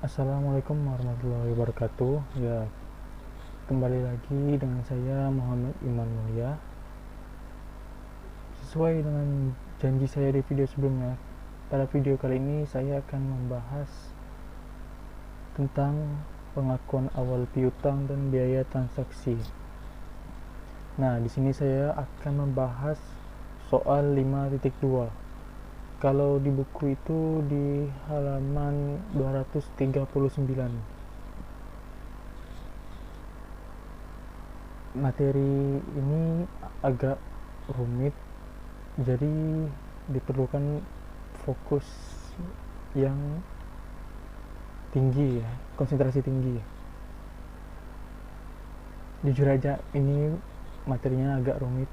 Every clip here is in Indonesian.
Assalamualaikum warahmatullahi wabarakatuh. Ya, kembali lagi dengan saya Muhammad Iman Mulia. Sesuai dengan janji saya di video sebelumnya, pada video kali ini saya akan membahas tentang pengakuan awal piutang dan biaya transaksi. Nah, di sini saya akan membahas soal 5.2. Kalau di buku itu di halaman 239. Materi ini agak rumit, jadi diperlukan fokus yang tinggi ya, konsentrasi tinggi. Jujur aja ini materinya agak rumit.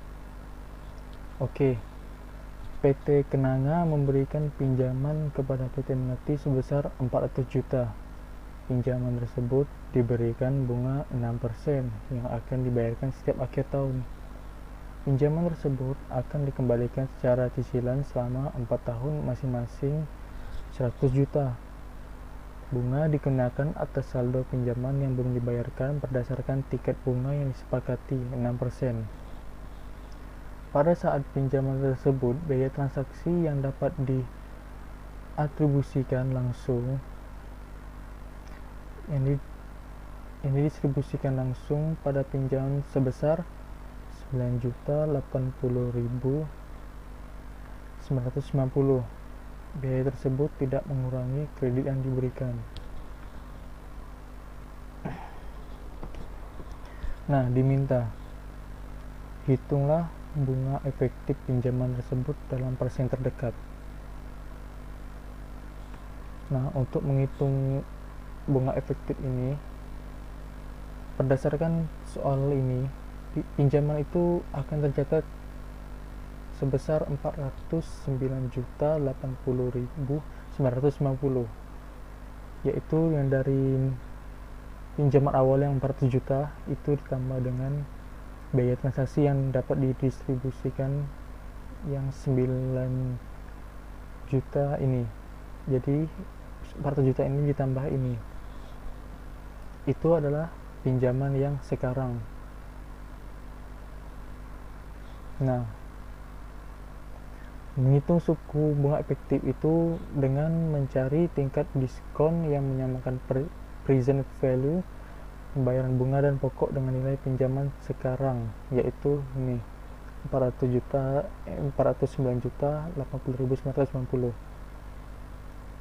Oke. PT Kenanga memberikan pinjaman kepada PT Melati sebesar 400 juta. Pinjaman tersebut diberikan bunga 6% yang akan dibayarkan setiap akhir tahun. Pinjaman tersebut akan dikembalikan secara cicilan selama 4 tahun masing-masing 100 juta. Bunga dikenakan atas saldo pinjaman yang belum dibayarkan berdasarkan tiket bunga yang disepakati 6%. Pada saat pinjaman tersebut, biaya transaksi yang dapat diatribusikan langsung yang didistribusikan langsung pada pinjaman sebesar 9.080.990. Biaya tersebut tidak mengurangi kredit yang diberikan. Nah, diminta hitunglah bunga efektif pinjaman tersebut dalam persen terdekat. Nah, untuk menghitung bunga efektif ini, berdasarkan soal ini, pinjaman itu akan tercatat sebesar 409.080.990, yaitu yang dari pinjaman awal yang 400 juta itu ditambah dengan biaya transaksi yang dapat didistribusikan yang 9 juta ini. Jadi 400 juta ini ditambah ini, itu adalah pinjaman yang sekarang. Nah, menghitung suku bunga efektif itu dengan mencari tingkat diskon yang menyamakan present value pembayaran bunga dan pokok dengan nilai pinjaman sekarang, yaitu ini 409.080.990.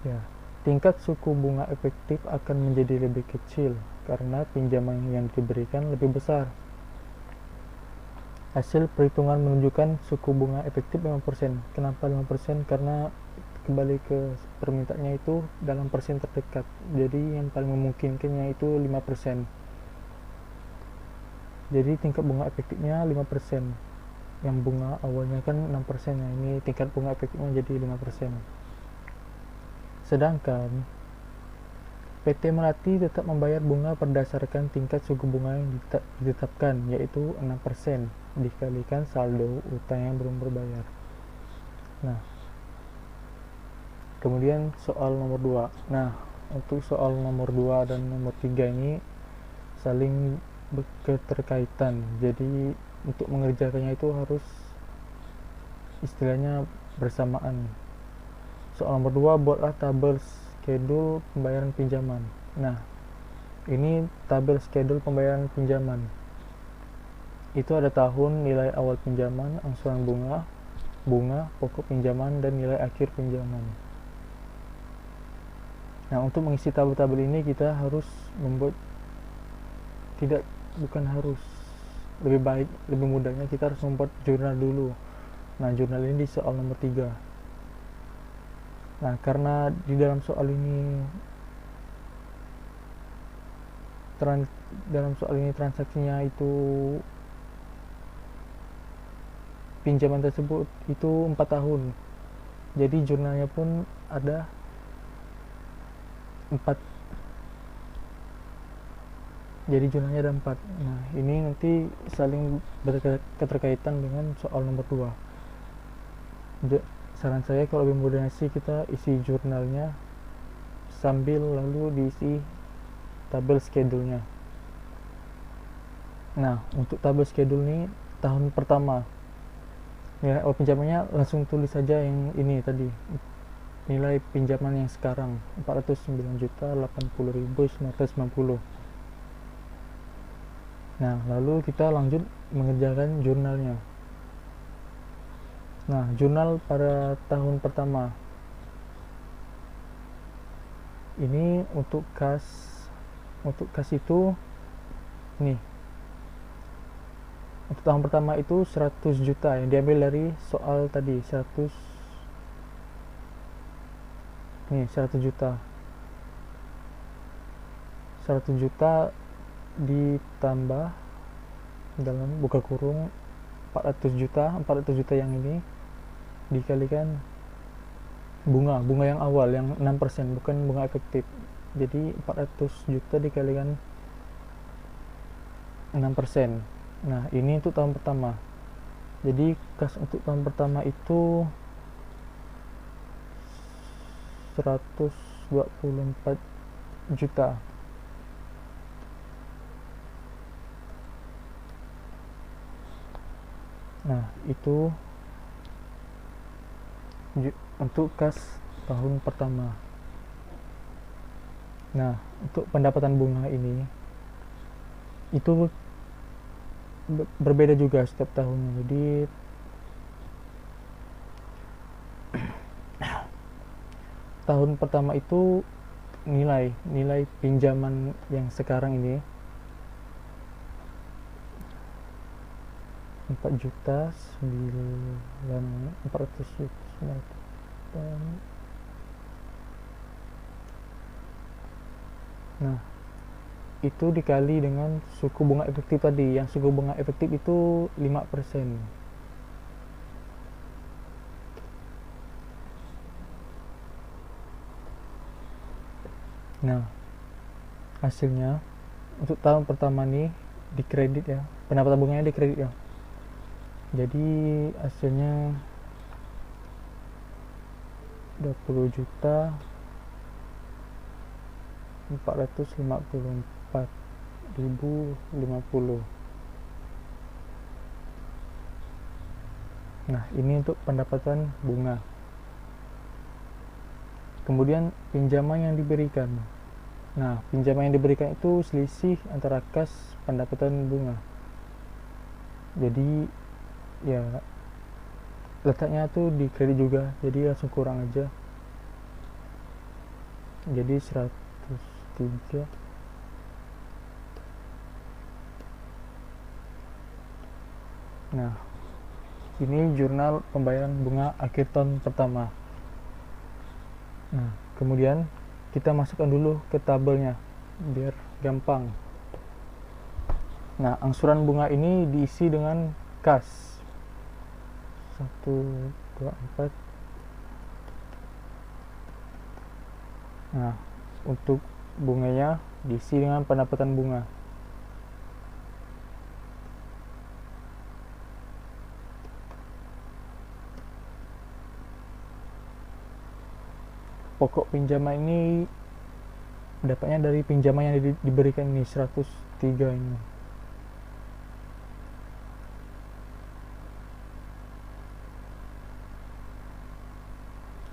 Ya, tingkat suku bunga efektif akan menjadi lebih kecil karena pinjaman yang diberikan lebih besar. Hasil perhitungan menunjukkan suku bunga efektif 5%. Kenapa 5%? Karena kembali ke permintaannya itu dalam persen terdekat. Jadi yang paling memungkinkannya itu 5%. Jadi tingkat bunga efektifnya 5%. Yang bunga awalnya kan 6%. Nah, ini tingkat bunga efektifnya jadi 5%. Sedangkan PT Melati tetap membayar bunga berdasarkan tingkat suku bunga yang ditetapkan, yaitu 6% dikalikan saldo utang yang belum berbayar. Nah, kemudian soal nomor 2. Nah, untuk soal nomor 2 dan nomor 3 ini saling keterkaitan. Jadi untuk mengerjakannya itu harus istilahnya bersamaan. Soal nomor 2, buatlah tabel schedule pembayaran pinjaman. Nah, ini tabel schedule pembayaran pinjaman. Itu ada tahun, nilai awal pinjaman, angsuran bunga, pokok pinjaman, dan nilai akhir pinjaman. Nah, untuk mengisi tabel-tabel ini kita harus membuat lebih baik, lebih mudahnya kita harus membuat jurnal dulu. Nah, jurnal ini di soal nomor 3. Nah, karena di dalam soal ini transaksinya itu pinjaman tersebut itu 4 tahun. Jadi jurnalnya pun ada 4. Jadi jurnalnya ada 4. Nah, ini nanti saling berketerkaitan dengan soal nomor 2. Saran saya kalau lebih mudahnya sih kita isi jurnalnya sambil lalu diisi tabel schedule-nya. Nah, untuk tabel schedule ini tahun pertama ya, pinjamannya langsung tulis saja yang ini tadi, nilai pinjaman yang sekarang 409.080.990. Nah, lalu kita lanjut mengerjakan jurnalnya. Nah, jurnal pada tahun pertama ini untuk kas itu nih, untuk tahun pertama itu 100 juta yang diambil dari soal tadi, 100 juta. 100 juta ditambah dalam buka kurung 400 juta yang ini dikalikan bunga yang awal yang 6%, bukan bunga efektif. Jadi 400 juta dikalikan 6%. Nah, ini untuk tahun pertama. Jadi kas untuk tahun pertama itu 124 juta. Nah, itu untuk kas tahun pertama. Nah, untuk pendapatan bunga ini itu berbeda juga setiap tahunnya. Jadi tahun pertama itu nilai pinjaman yang sekarang ini 4 juta 400 juta. Nah, itu dikali dengan suku bunga efektif tadi, yang suku bunga efektif itu 5%. Nah, hasilnya untuk tahun pertama nih dikredit ya, pendapatan bunganya dikredit ya. Jadi hasilnya 20 juta 454.050. Nah, ini untuk pendapatan bunga. Kemudian pinjaman yang diberikan. Nah, pinjaman yang diberikan itu selisih antara kas pendapatan bunga. Jadi ya letaknya tuh di kredit juga, jadi langsung kurang aja. Jadi 103. Nah, ini jurnal pembayaran bunga akhir tahun pertama. Nah, kemudian kita masukkan dulu ke tabelnya biar gampang. Nah, angsuran bunga ini diisi dengan kas 1, 2, 4. Nah, untuk bunganya diisi dengan pendapatan bunga. Pokok pinjaman ini dapatnya dari pinjaman yang diberikan ini 103 ini.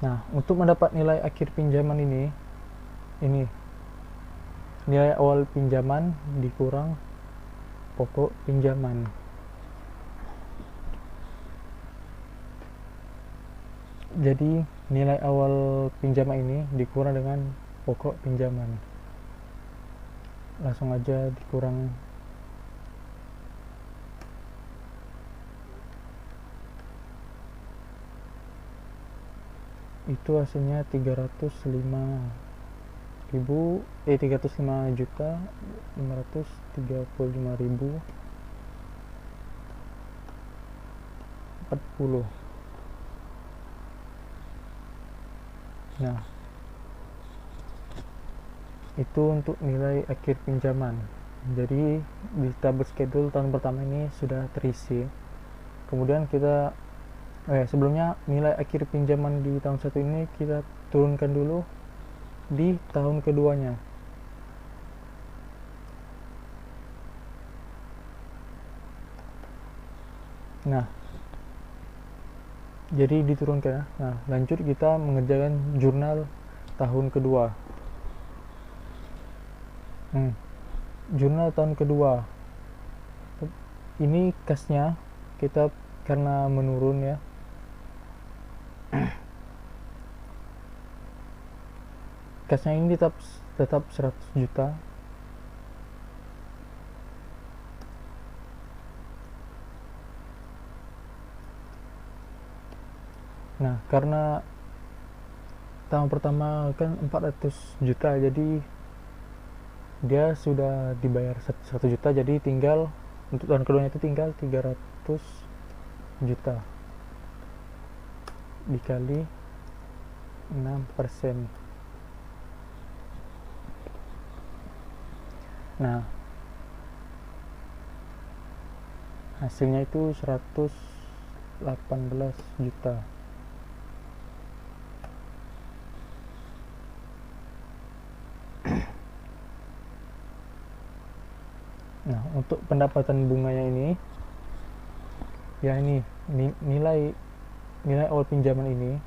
Nah, untuk mendapat nilai akhir pinjaman ini nilai awal pinjaman dikurang pokok pinjaman. Jadi nilai awal pinjaman ini dikurang dengan pokok pinjaman. Langsung aja dikurang. Itu hasilnya 305 juta 535.040. Nah, itu untuk nilai akhir pinjaman. Jadi di tabel schedule tahun pertama ini sudah terisi. Kemudian kita sebelumnya nilai akhir pinjaman di tahun 1 ini kita turunkan dulu di tahun keduanya. Nah, jadi diturunkan. Nah, lanjut kita mengerjakan jurnal tahun kedua. Jurnal tahun kedua. Ini kasnya kita karena menurun ya. Kasnya ini tetap 100 juta. Nah, karena tahun pertama kan 400 juta, jadi dia sudah dibayar 1 juta, jadi tinggal untuk tahun keduanya itu tinggal 300 juta dikali 6%. Nah, hasilnya itu 118 juta. Nah, untuk pendapatan bunganya ini ya, ini nilai awal pinjaman ini,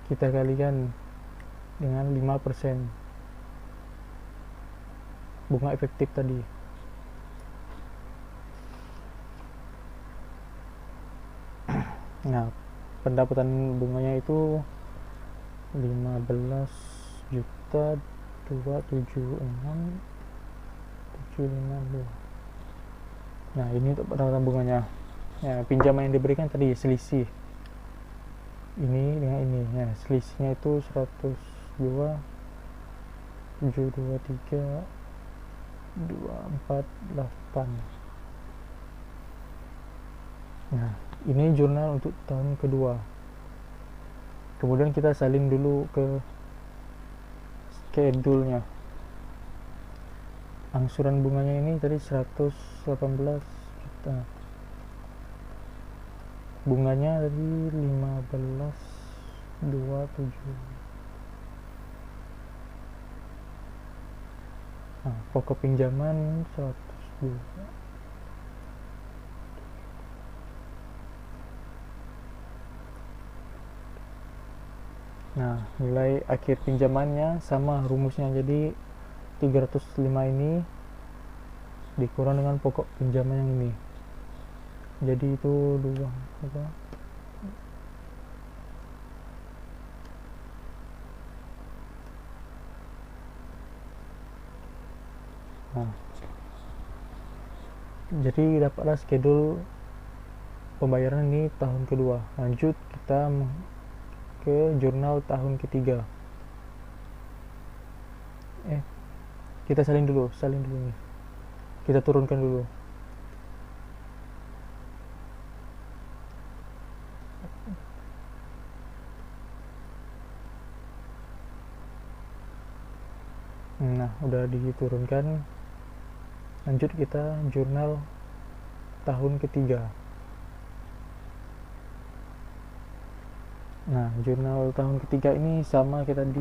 kita kalikan dengan 5% bunga efektif tadi. Nah, pendapatan bunganya itu 15 juta 276,752. Nah, ini untuk pendapatan bunganya. Ya, pinjaman yang diberikan tadi selisih ini dengan ini ya, selisihnya itu 102,723,248. Nah, ini jurnal untuk tahun kedua. Kemudian kita salin dulu ke schedule-nya. Angsuran bunganya ini tadi 118 juta. Bunganya tadi 15,27. Nah, pokok pinjaman 102. Nah, nilai akhir pinjamannya sama rumusnya, jadi 305 ini dikurang dengan pokok pinjaman yang ini, jadi itu 2 apa? Nah, jadi dapatlah schedule pembayaran ini tahun kedua. Lanjut kita ke jurnal tahun ketiga. Kita salin dulu nih. Kita turunkan dulu. Nah, udah diturunkan. Lanjut kita jurnal tahun ketiga. Nah, jurnal tahun ketiga ini sama kita di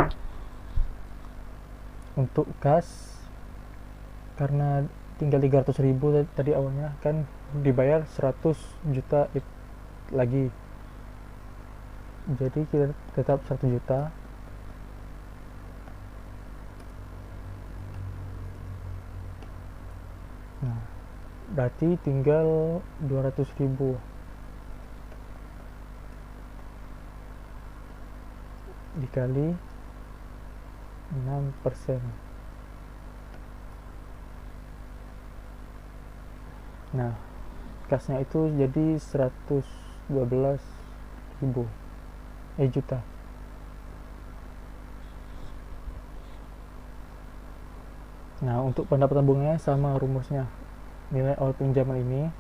untuk kas, karena tinggal 300.000 tadi awalnya kan dibayar 100 juta lagi, jadi kita tetap 1 juta. Nah, berarti tinggal 200.000 dikali 6%. Nah, kasnya itu jadi 112.000 juta. Nah, untuk pendapatan bunganya sama rumusnya. Nilai awal pinjaman ini